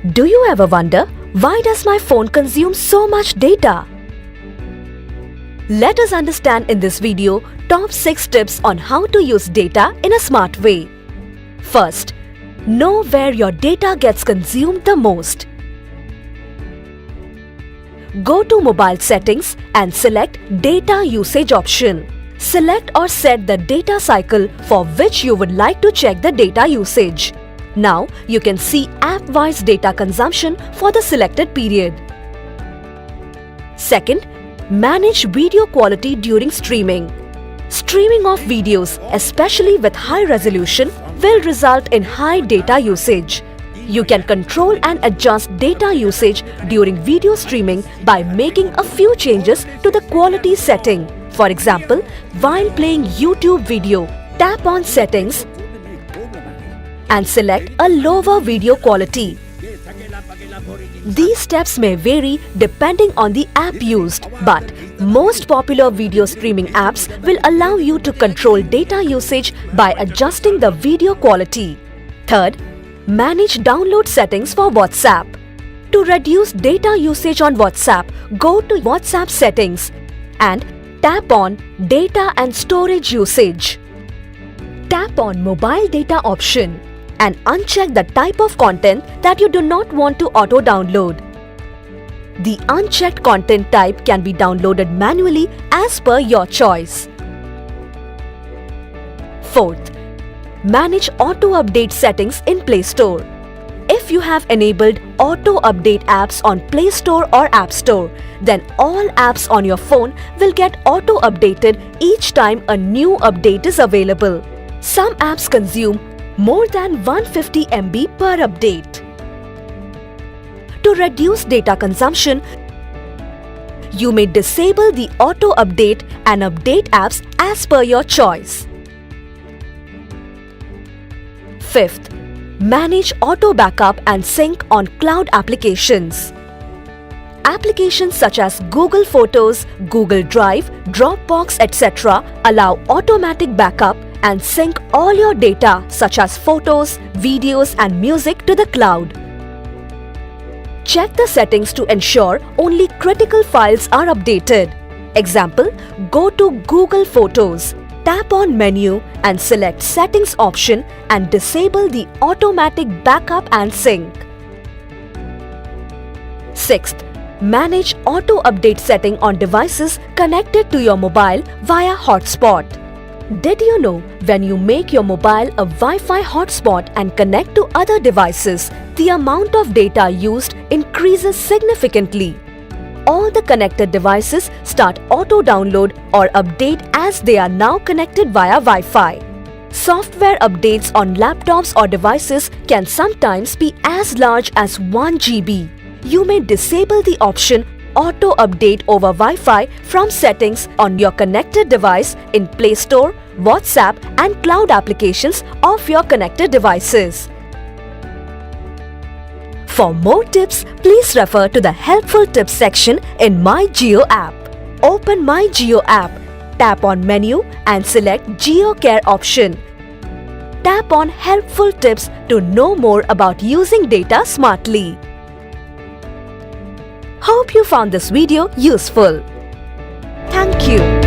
Do you ever wonder, why does my phone consume so much data? Let us understand in this video top 6 tips on how to use data in a smart way. First, know where your data gets consumed the most. Go to Mobile Settings and select Data Usage option. Select or set the data cycle for which you would like to check the data usage. Now you can see app-wise data consumption for the selected period. Second, manage video quality during streaming. Streaming of videos, especially with high resolution, will result in high data usage. You can control and adjust data usage during video streaming by making a few changes to the quality setting. For example, while playing YouTube video, tap on Settings and select a lower video quality. These steps may vary depending on the app used, but most popular video streaming apps will allow you to control data usage by adjusting the video quality. Third, manage download settings for WhatsApp. To reduce data usage on WhatsApp, go to WhatsApp settings and tap on Data and Storage Usage. Tap on Mobile Data option and uncheck the type of content that you do not want to auto-download. The unchecked content type can be downloaded manually as per your choice. Fourth, manage auto-update settings in Play Store. If you have enabled auto-update apps on Play Store or App Store, then all apps on your phone will get auto-updated each time a new update is available. Some apps consume more than 150 MB per update. To reduce data consumption, you may disable the auto-update and update apps as per your choice. Fifth, manage auto backup and sync on cloud applications. Applications such as Google Photos, Google Drive, Dropbox, etc. allow automatic backup and sync all your data such as photos, videos and music to the cloud. Check the settings to ensure only critical files are updated. Example, go to Google Photos. Tap on Menu and select Settings option and disable the automatic backup and sync. Sixth, manage auto-update setting on devices connected to your mobile via hotspot. Did you know when you make your mobile a Wi-Fi hotspot and connect to other devices, the amount of data used increases significantly? All the connected devices start auto-download or update as they are now connected via Wi-Fi. Software updates on laptops or devices can sometimes be as large as 1 GB. You may disable the option Auto Update over Wi-Fi from settings on your connected device in Play Store, WhatsApp and cloud applications of your connected devices. For more tips, please refer to the Helpful Tips section in My Jio app. Open My Jio app, tap on Menu and select Jio Care option. Tap on Helpful Tips to know more about using data smartly. Hope you found this video useful. Thank you.